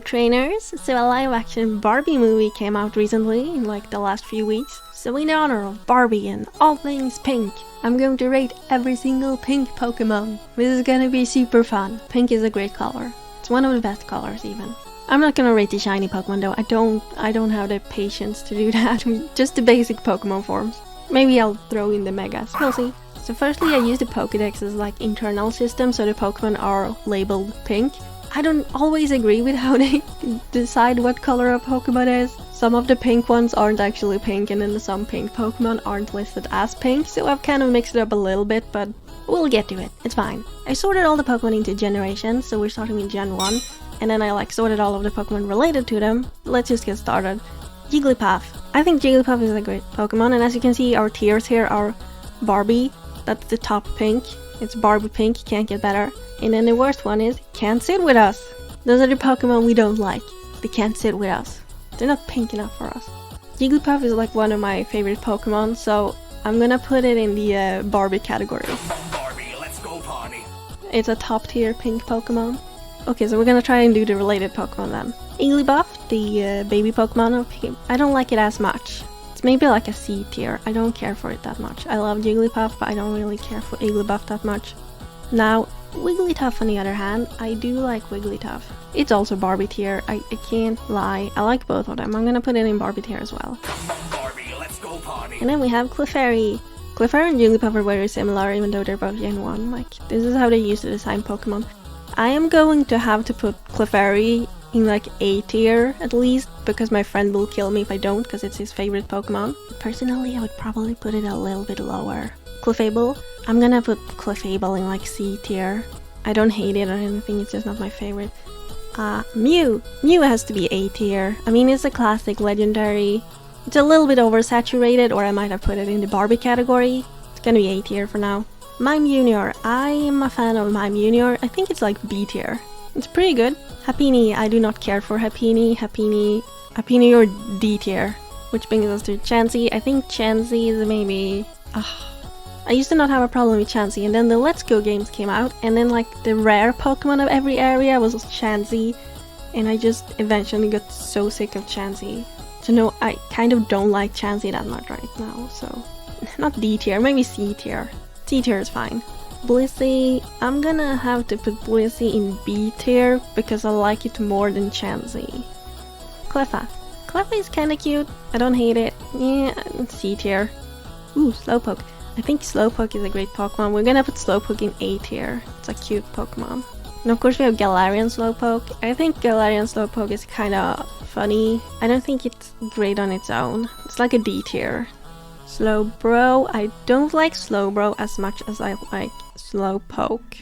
trainers, so a live action Barbie movie came out recently in like the last few weeks. So in honor of Barbie and all things pink, I'm going to rate every single pink Pokémon. This is gonna be super fun. Pink is a great color. It's one of the best colors even. I'm not gonna rate the shiny Pokemon though. I don't have the patience to do that. Just the basic Pokemon forms. Maybe I'll throw in the Megas. We'll see. So firstly, I use the Pokédex as like internal system, so the Pokemon are labeled pink. I don't always agree with how they decide what color a Pokemon is. Some of the pink ones aren't actually pink, and then some pink Pokemon aren't listed as pink, so I've kind of mixed it up a little bit, but we'll get to it. It's fine. I sorted all the Pokemon into generations, so we're starting in Gen 1, and then I like sorted all of the Pokemon related to them. Let's just get started. Jigglypuff. I think Jigglypuff is a great Pokemon, and as you can see, our tiers here are Barbie. That's the top pink. It's Barbie pink, can't get better. And then the worst one is can't sit with us. Those are the Pokemon we don't like. They can't sit with us. They're not pink enough for us. Jigglypuff is like one of my favorite Pokemon, so I'm gonna put it in the Barbie category. Barbie, let's go party. It's a top tier pink Pokemon. Okay, so we're gonna try and do the related Pokemon then. Igglybuff, the baby Pokemon. Okay, I don't like it as much. It's maybe like a C tier. I don't care for it that much. I love Jigglypuff, but I don't really care for Igglybuff that much. Now, Wigglytuff on the other hand, I do like Wigglytuff. It's also Barbie tier, I can't lie. I like both of them. I'm gonna put it in Barbie tier as well. Come on, Barbie, let's go party. And then we have Clefairy. Clefairy and Jigglypuff are very similar, even though they're both Gen 1. Like, this is how they used to design Pokemon. I am going to have to put Clefairy in like A tier at least, because my friend will kill me if I don't, because it's his favorite Pokemon. Personally, I would probably put it a little bit lower. Clefable, I'm gonna put Clefable in like C tier. I don't hate it or anything, it's just not my favorite. Mew. Mew has to be A tier. I mean, it's a classic, legendary. It's a little bit oversaturated, or I might have put it in the Barbie category. It's gonna be A tier for now. Mime Junior. I am a fan of Mime Junior. I think it's like B tier. It's pretty good. Happiny. I do not care for Happiny. Happiny or D tier. Which brings us to Chansey. I think Chansey is maybe... I used to not have a problem with Chansey, and then the Let's Go games came out, and then like the rare Pokemon of every area was Chansey, and I just eventually got so sick of Chansey. So no, I kind of don't like Chansey that much right now, so... Not D tier, maybe C tier. C tier is fine. Blissey, I'm gonna have to put Blissey in B tier because I like it more than Chansey. Cleffa. Cleffa is kinda cute, I don't hate it. Yeah, C tier. Ooh, Slowpoke. I think Slowpoke is a great Pokemon. We're gonna put Slowpoke in A tier. It's a cute Pokemon. And of course we have Galarian Slowpoke. I think Galarian Slowpoke is kinda funny. I don't think it's great on its own. It's like a D tier. Slowbro. I don't like Slowbro as much as I like Slowpoke.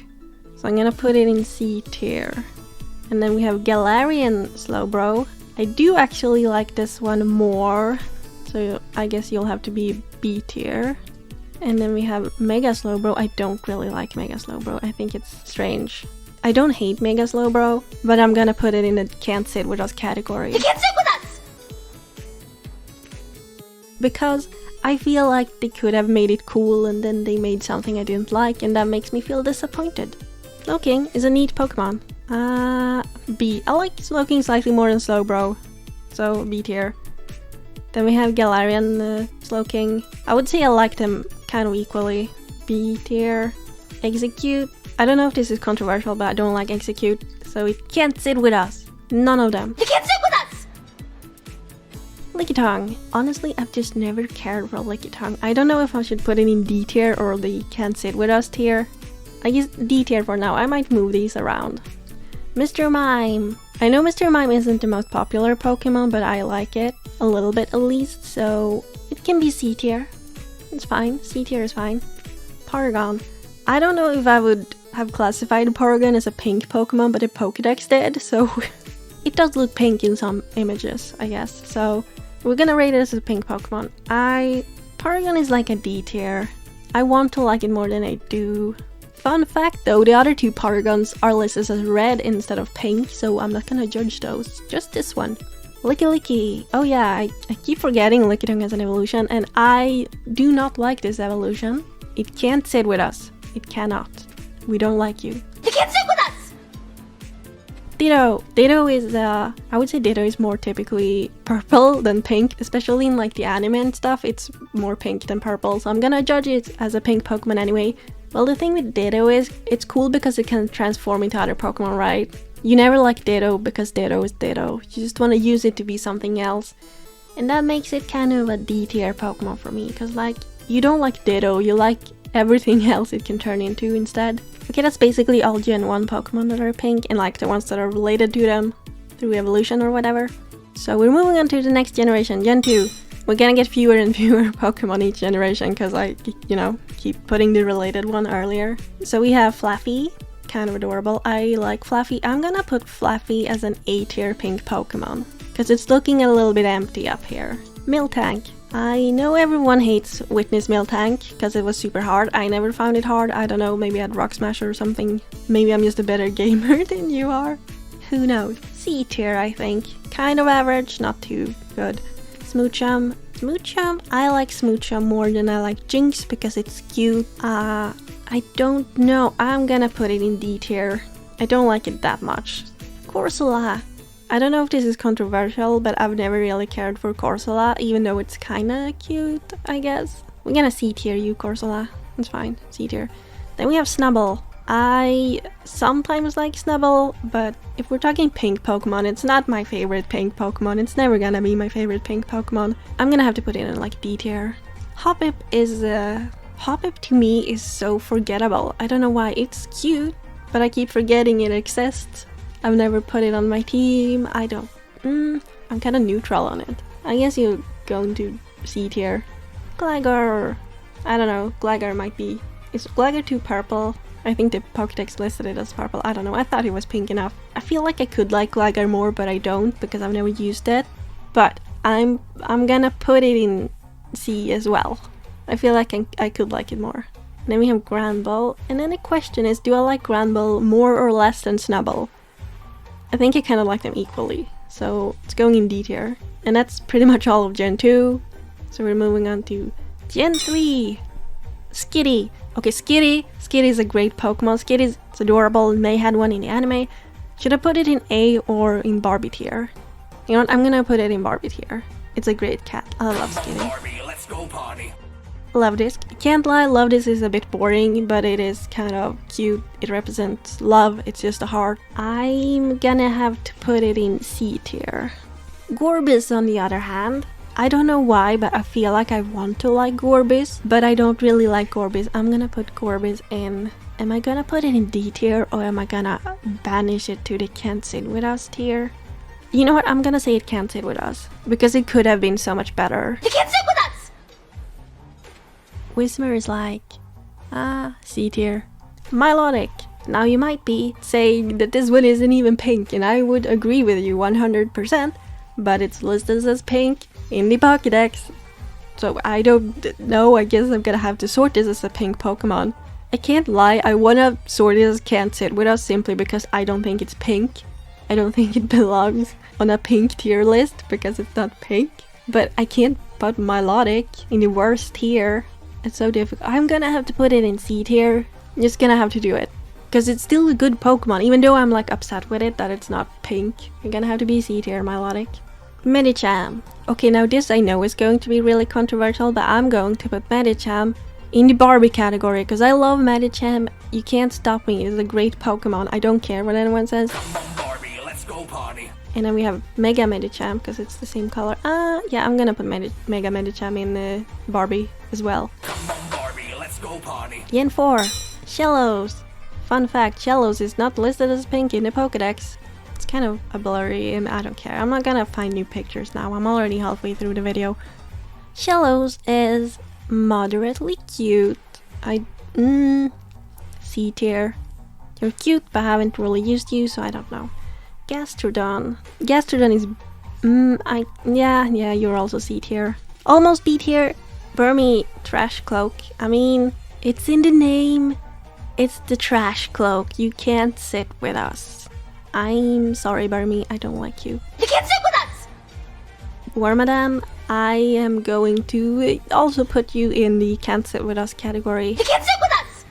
So I'm gonna put it in C tier. And then we have Galarian Slowbro. I do actually like this one more. So I guess you'll have to be B tier. And then we have Mega Slowbro. I don't really like Mega Slowbro. I think it's strange. I don't hate Mega Slowbro, but I'm gonna put it in the can't sit with us category. You can't sit with us! Because I feel like they could have made it cool and then they made something I didn't like, and that makes me feel disappointed. Slowking is a neat Pokemon. B. I like Slowking slightly more than Slowbro, so B tier. Then we have Galarian Slowking. I would say I like them kind of equally. B tier. Execute. I don't know if this is controversial, but I don't like Execute, so it can't sit with us. None of them. You can't sit with us! Lickitung. Honestly, I've just never cared for Lickitung. I don't know if I should put it in D tier or the can't sit with us tier. I guess D tier for now. I might move these around. Mr. Mime. I know Mr. Mime isn't the most popular Pokemon, but I like it. A little bit at least, so it can be C tier. It's fine. C tier is fine. Paragon. I don't know if I would have classified Paragon as a pink Pokemon, but the Pokédex did, so it does look pink in some images, I guess. So we're gonna rate it as a pink Pokemon. Paragon is like a D tier. I want to like it more than I do. Fun fact though, the other two Paragons are listed as red instead of pink, so I'm not gonna judge those. Just this one. Licky. Oh yeah, I keep forgetting Lickitung has an evolution, and I do not like this evolution. It can't sit with us. It cannot. We don't like you. You can't sit with us! Ditto. Ditto is, I would say Ditto is more typically purple than pink, especially in like the anime and stuff. It's more pink than purple, so I'm gonna judge it as a pink Pokemon anyway. Well, the thing with Ditto is, it's cool because it can transform into other Pokemon, right? You never like Ditto because Ditto is Ditto. You just want to use it to be something else. And that makes it kind of a D tier Pokemon for me, because like, you don't like Ditto, you like everything else it can turn into instead. Okay, that's basically all Gen 1 Pokemon that are pink, and like the ones that are related to them through evolution or whatever. So we're moving on to the next generation, Gen 2. We're gonna get fewer and fewer Pokemon each generation because I, you know, keep putting the related one earlier. So we have Fluffy, kind of adorable. I like Fluffy. I'm gonna put Fluffy as an A tier pink Pokemon because it's looking a little bit empty up here. Miltank. I know everyone hates Witness Miltank because it was super hard. I never found it hard. I don't know, maybe I had Rock Smash or something. Maybe I'm just a better gamer than you are. Who knows? C tier, I think. Kind of average, not too good. Smoochum. Smoochum, I like Smoochum more than I like Jinx because it's cute. I don't know. I'm gonna put it in D tier. I don't like it that much. Corsola. I don't know if this is controversial, but I've never really cared for Corsola, even though it's kinda cute, I guess. We're gonna C tier you, Corsola. It's fine, C tier. Then we have Snubble. I sometimes like Snubble, but if we're talking pink Pokemon, it's not my favorite pink Pokemon. It's never gonna be my favorite pink Pokemon. I'm gonna have to put it in like D tier. Hoppip is, Hoppip to me is so forgettable. I don't know why. It's cute, but I keep forgetting it exists. I've never put it on my team. I don't... I'm kind of neutral on it. I guess you're going to C tier. Gligar. I don't know. Gligar might be... Is Gligar too purple? I think the Pokédex listed it as purple. I don't know. I thought it was pink enough. I feel like I could like Gligar more, but I don't because I've never used it. But I'm gonna put it in C as well. I feel like I could like it more. And then we have Granbull. And then the question is, do I like Granbull more or less than Snubbull? I think I kind of like them equally, so it's going in D tier. And that's pretty much all of Gen 2. So we're moving on to Gen 3. Skitty. Okay, Skitty. Skitty is a great Pokemon. Skitty is adorable. May had one in the anime. Should I put it in A or in Barbie tier? You know what? I'm gonna put it in Barbie tier. It's a great cat. I love Skitty. Barbie, let's go party. Love this. Can't lie, Love this is a bit boring, but it is kind of cute. It represents love. It's just a heart. I'm gonna have to put it in C tier. Gorbis, on the other hand, I don't know why, but I feel like I want to like Gorbis, but I don't really like Gorbis. I'm gonna put Gorbis in... Am I gonna put it in D tier, or am I gonna banish it to the can't sit with us tier? You know what? I'm gonna say it can't sit with us, because it could have been so much better. You can't sit with us! Whismer is like, C tier. Milotic. Now you might be saying that this one isn't even pink, and I would agree with you 100%, but it's listed as pink in the Pokédex. So I don't know, I guess I'm gonna have to sort this as a pink Pokemon. I can't lie, I wanna sort it as can't sit with us simply because I don't think it's pink. I don't think it belongs on a pink tier list because it's not pink. But I can't put Milotic in the worst tier. It's so difficult. I'm gonna have to put it in C tier. I'm just gonna have to do it. Because it's still a good Pokemon, even though I'm like upset with it that it's not pink. You're gonna have to be C tier, Milotic. Medicham. Okay, now this I know is going to be really controversial, but I'm going to put Medicham in the Barbie category because I love Medicham. You can't stop me. It's a great Pokemon. I don't care what anyone says. Barbie, let's go party. And then we have Mega Medicham because it's the same color. Yeah, I'm gonna put Mega Medicham in Barbie as well. Barbie, let's go party. Gen 4. Shellos. Fun fact, Shellos is not listed as pink in the Pokédex. It's kind of a blurry, I don't care. I'm not gonna find new pictures now. I'm already halfway through the video. Shellos is moderately cute. C tier. You're cute, but I haven't really used you, so I don't know. Gastrodon. Gastrodon is... yeah, you're also C tier. Almost B tier. Burmy Trash Cloak. I mean, it's in the name. It's the Trash Cloak. You can't sit with us. I'm sorry, Burmy. I don't like you. You can't sit with us! Wormadam, I am going to also put you in the can't sit with us category. You can't sit with us!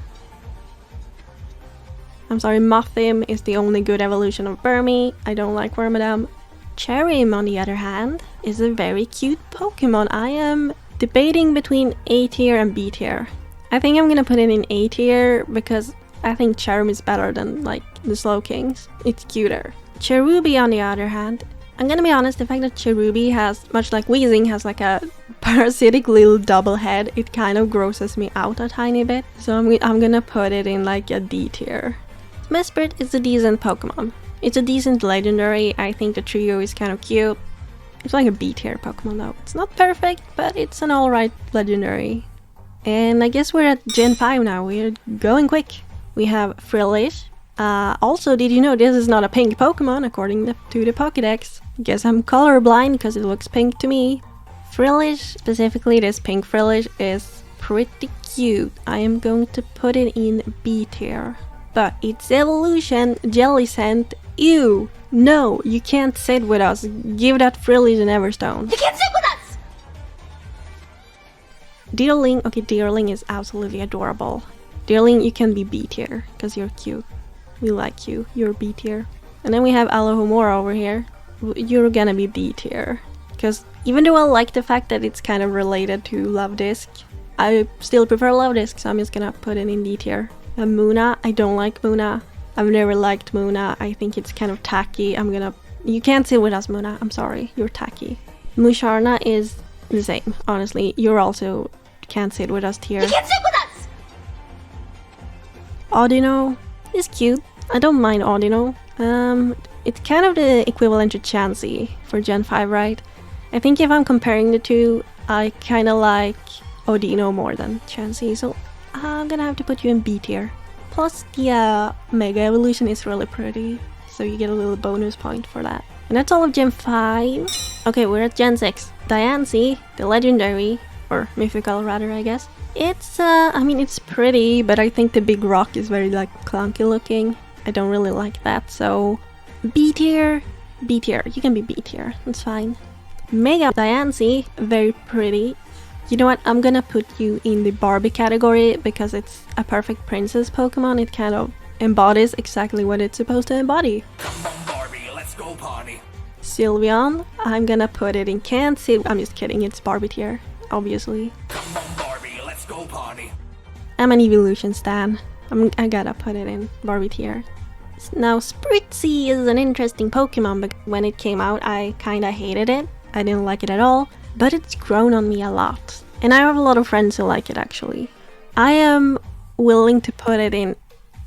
I'm sorry, Mothim is the only good evolution of Burmy. I don't like Wormadam. Cherrim, on the other hand, is a very cute Pokemon. I am debating between A tier and B tier. I think I'm gonna put it in A tier because I think Cherrim is better than like the Slowkings. It's cuter. Cherubi, on the other hand, I'm gonna be honest, the fact that Cherubi has, much like Weezing, has like a parasitic little double head, it kind of grosses me out a tiny bit. So I'm gonna put it in like a D tier. Mesprit is a decent Pokemon. It's a decent legendary. I think the trio is kind of cute. It's like a B tier Pokemon though. It's not perfect, but it's an alright legendary. And I guess we're at Gen 5 now. We're going quick. We have Frillish. Also, did you know this is not a pink Pokemon according to the Pokédex? Guess I'm colorblind because it looks pink to me. Frillish, specifically this pink Frillish, is pretty cute. I am going to put it in B tier. But its evolution, Jellicent, ew! No, you can't sit with us. Give that Frillish an Everstone. You can't sit with us! Deerling, okay, Deerling is absolutely adorable. Deerling, you can be B tier, because you're cute. We like you, you're B tier. And then we have Alohomora over here. You're gonna be B tier. Because even though I like the fact that it's kind of related to Love Disc, I still prefer Love Disc, so I'm just gonna put it in D tier. Muna, I don't like Muna. I've never liked Muna. I think it's kind of tacky. You can't sit with us, Muna. I'm sorry, you're tacky. Musharna is the same, honestly. You're also can't sit with us tier. You can't sit with us! Audino is cute. I don't mind Audino. It's kind of the equivalent to Chansey for Gen 5, right? I think if I'm comparing the two, I kind of like Audino more than Chansey, so I'm gonna have to put you in B tier. Plus, the Mega Evolution is really pretty, so you get a little bonus point for that. And that's all of Gen 5. Okay, we're at Gen 6. Diancie, the legendary, or mythical rather, I guess. It's, I mean, it's pretty, but I think the big rock is very, like, clunky looking. I don't really like that, so B tier. B tier. You can be B tier. That's fine. Mega Diancie, very pretty. You know what, I'm gonna put you in the Barbie category because it's a perfect princess Pokemon. It kind of embodies exactly what it's supposed to embody. Come on, Barbie, let's go party. Sylveon, I'm gonna put it in can't sit. I'm just kidding, it's Barbie tier, obviously. Come on, Barbie, let's go party. I'm an evolution stan. I gotta put it in Barbie tier. Now, Spritzy is an interesting Pokemon, but when it came out, I kinda hated it. I didn't like it at all. But it's grown on me a lot. And I have a lot of friends who like it actually. I am willing to put it in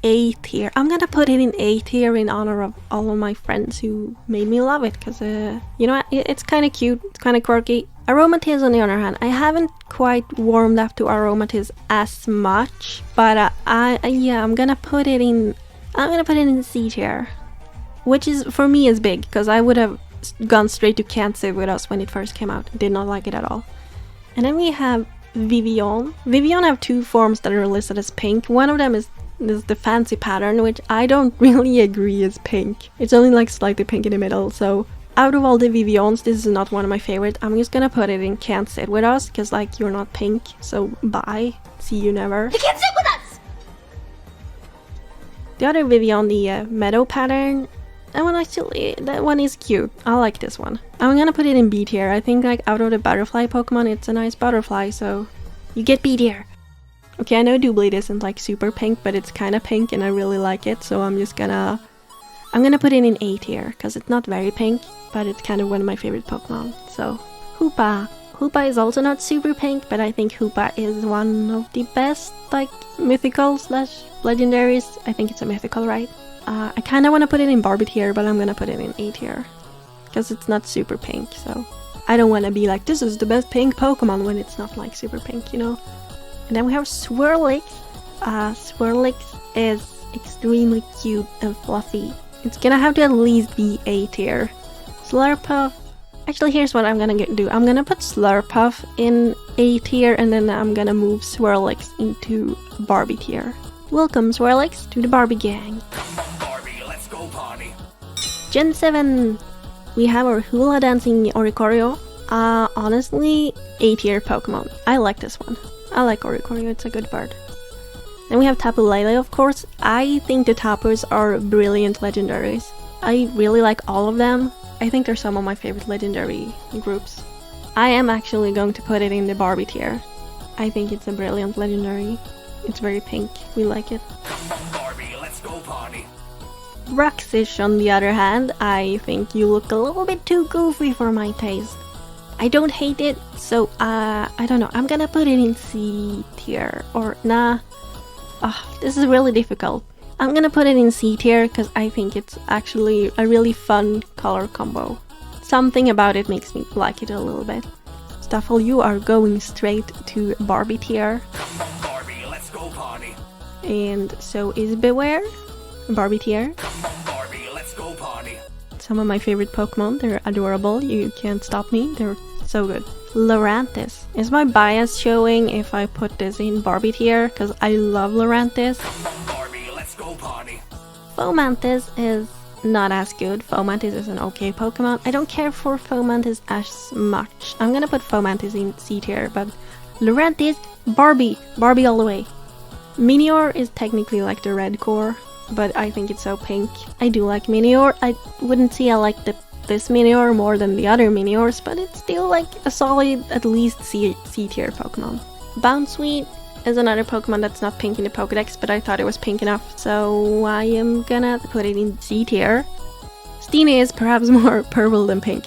A tier. I'm gonna put it in A tier in honor of all of my friends who made me love it. Because, you know what, it's kind of cute, it's kind of quirky. Aromatiz, on the other hand, I haven't quite warmed up to Aromatiz as much. But yeah, I'm gonna put it in C tier. Which is, for me, is big. Because I would have gone straight to Can't Sit With Us when it first came out. Did not like it at all. And then we have Vivillon. Vivillon have two forms that are listed as pink. One of them is the fancy pattern, which I don't really agree is pink. It's only like slightly pink in the middle, so out of all the Vivillons, this is not one of my favorite. I'm just gonna put it in Can't Sit With Us, because like you're not pink, so bye. See you never. You can't sit with us! The other Vivillon, the meadow pattern, that one is cute. I like this one. I'm gonna put it in B tier. I think like out of the butterfly Pokemon, it's a nice butterfly, so you get B tier. Okay, I know Doublade isn't like super pink, but it's kind of pink and I really like it, so I'm gonna put it in A tier, because it's not very pink, but it's kind of one of my favorite Pokemon. So, Hoopa. Hoopa is also not super pink, but I think Hoopa is one of the best, like, mythical slash legendaries. I think it's a mythical, right? I kind of want to put it in Barbie tier, but I'm gonna put it in A tier. Because it's not super pink, so I don't want to be like, this is the best pink Pokemon when it's not like super pink, you know? And then we have Swirlix. Swirlix is extremely cute and fluffy. It's gonna have to at least be A tier. Slurpuff. Actually, here's what I'm gonna do. I'm gonna put Slurpuff in A tier, and then I'm gonna move Swirlix into Barbie tier. Welcome, Swirlix, to the Barbie gang. Come on, Barbie, let's go party. Gen 7. We have our hula dancing Oricorio. Honestly, A tier Pokemon. I like this one. I like Oricorio, it's a good bird. Then we have Tapu Lele, of course. I think the Tapus are brilliant legendaries. I really like all of them. I think they're some of my favorite legendary groups. I am actually going to put it in the Barbie tier. I think it's a brilliant legendary. It's very pink. We like it. Come on, Barbie, let's go party. Bruxish, on the other hand, I think you look a little bit too goofy for my taste. I don't hate it, so I don't know. I'm gonna put it in C tier, or nah. This is really difficult. I'm gonna put it in C tier because I think it's actually a really fun color combo. Something about it makes me like it a little bit. Stuffle, you are going straight to Barbie tier. Come on, Barbie, let's go party. And so is Beware. Barbie tier. Come on, Barbie, let's go party. Some of my favorite Pokemon. They're adorable. You can't stop me. They're so good. Lurantis. Is my bias showing if I put this in Barbie tier? Because I love Lurantis. Come on, Barbie, let's go party. Fomantis is not as good. Fomantis is an okay Pokemon. I don't care for Fomantis as much. I'm gonna put Fomantis in C tier, but Lurantis, Barbie. Barbie all the way. Minior is technically like the red core, but I think it's so pink. I do like Minior. I wouldn't say I like this Minior more than the other Miniors, but it's still like a solid, at least C tier Pokemon. Bounsweet is another Pokemon that's not pink in the Pokédex, but I thought it was pink enough, so I am gonna put it in C tier. Steenie is perhaps more purple than pink,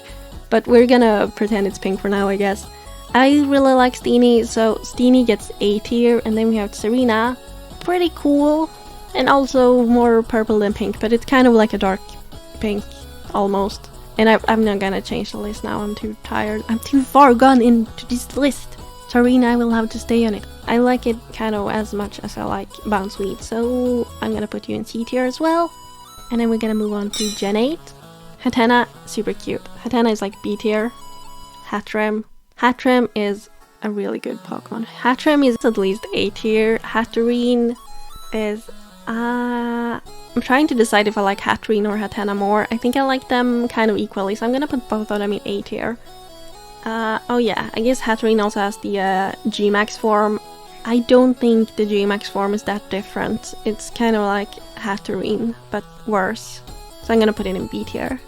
but we're gonna pretend it's pink for now, I guess. I really like Steenie, so Steenie gets A tier, and then we have Serena. Pretty cool, and also more purple than pink, but it's kind of like a dark pink, almost. And I'm not gonna change the list now, I'm too tired. I'm too far gone into this list. Serena will have to stay on it. I like it kind of as much as I like Bounsweet, so I'm gonna put you in C tier as well. And then we're gonna move on to Gen 8. Hatena, super cute. Hatena is like B tier. Hattrem. Hattrem is a really good Pokemon. Hattrem is at least A tier. Hatterene is... I'm trying to decide if I like Hatterene or Hatena more. I think I like them kind of equally, so I'm gonna put both of them in A tier. Oh yeah, I guess Hatterene also has the G-Max form. I don't think the G-Max form is that different. It's kind of like Hatterene, but worse. So I'm gonna put it in B tier.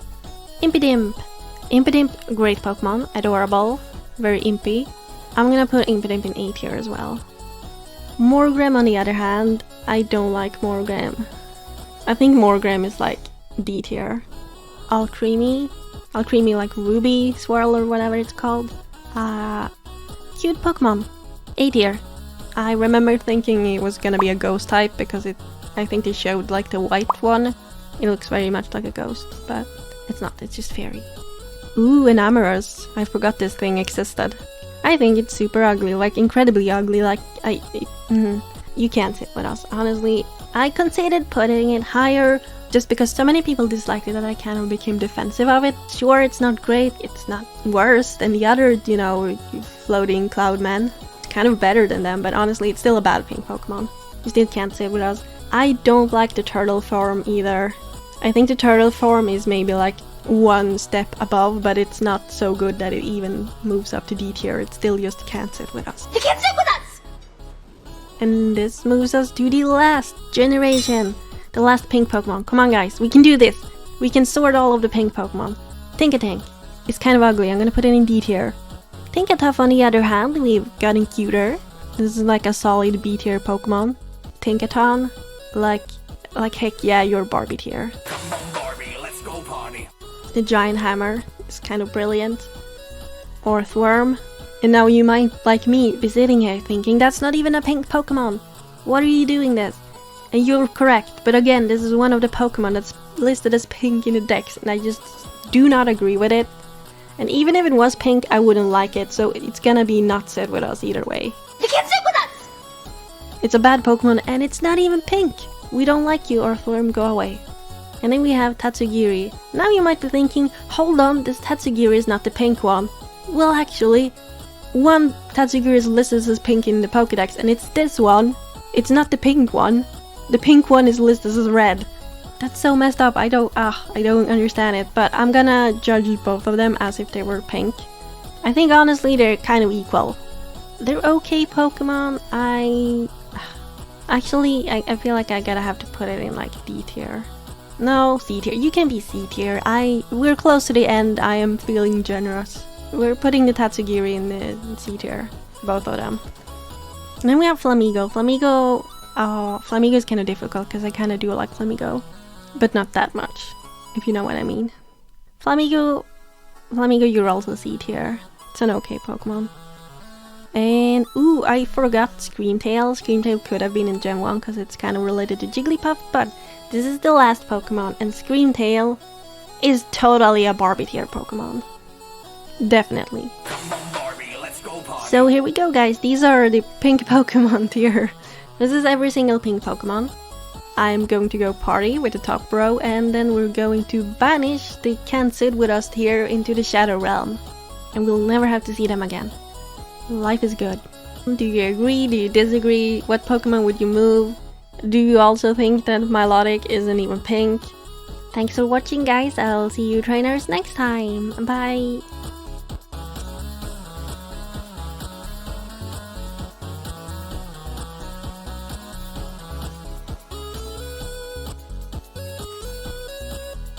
Impidimp. Impidimp, great Pokemon, adorable, very impy. I'm gonna put Impidimp in A tier as well. Morgrem, on the other hand, I don't like Morgrem. I think Morgrem is like D tier. Alcremie like Ruby Swirl or whatever it's called. Cute Pokemon. A tier. I remember thinking it was gonna be a ghost type because I think they showed like the white one. It looks very much like a ghost, but it's not, it's just fairy. Ooh, an Amorous. I forgot this thing existed. I think it's super ugly, like incredibly ugly, like you can't sit with us. Honestly, I considered putting it higher just because so many people disliked it that I kind of became defensive of it. Sure, it's not great, it's not worse than the other, floating cloud men. It's kind of better than them, but honestly, it's still a bad pink Pokemon. You still can't sit with us. I don't like the turtle form either. I think the turtle form is maybe like one step above, but it's not so good that it even moves up to D tier. It still just can't sit with us. You can't sit with us! And this moves us to the last generation. The last pink Pokemon. Come on guys, we can do this! We can sort all of the pink Pokemon. Tinkatank. It's kind of ugly, I'm gonna put it in D tier. Tinkatuff, on the other hand, we've gotten cuter. This is like a solid B tier Pokemon. Tinkaton, like heck yeah, you're Barbie tier. Come on, Barbie, let's go party. The Giant Hammer is kind of brilliant. Orthworm. And now you might, like me, be sitting here thinking that's not even a pink Pokemon. What are you doing this? And you're correct, but again, this is one of the Pokemon that's listed as pink in the dex, and I just do not agree with it. And even if it was pink, I wouldn't like it, so it's gonna be not sit with us either way. You can't sit with us! It's a bad Pokemon, and it's not even pink! We don't like you, Orthworm, go away. And then we have Tatsugiri. Now you might be thinking, hold on, this Tatsugiri is not the pink one. Well, actually, one Tatsugiri is listed as pink in the Pokédex, and it's this one. It's not the pink one. The pink one is listed as red. That's so messed up. I don't understand it, but I'm gonna judge both of them as if they were pink. I think honestly they're kind of equal. They're okay Pokemon. Actually, I feel like I gotta have to put it in like D tier. No, C tier. You can be C tier. We're close to the end. I am feeling generous. We're putting the Tatsugiri in the C tier. Both of them. And then we have Flamigo. Flamigo is kind of difficult because I kind of do like Flamigo. But not that much, if you know what I mean. Flamigo, you're also C tier. It's an okay Pokemon. And, ooh, I forgot Screamtail. Screamtail could have been in Gen 1 because it's kind of related to Jigglypuff, but this is the last Pokemon, and Screamtail is totally a Barbie tier Pokemon. Definitely. Come on, Barbie, let's go party. So here we go, guys. These are the pink Pokemon tier. This is every single pink Pokemon. I'm going to go party with the top row, and then we're going to banish the can't sit with us tier into the Shadow Realm. And we'll never have to see them again. Life is good. Do you agree? Do you disagree? What Pokemon would you move? Do you also think that Milotic isn't even pink? Thanks for watching, guys. I'll see you trainers next time. Bye!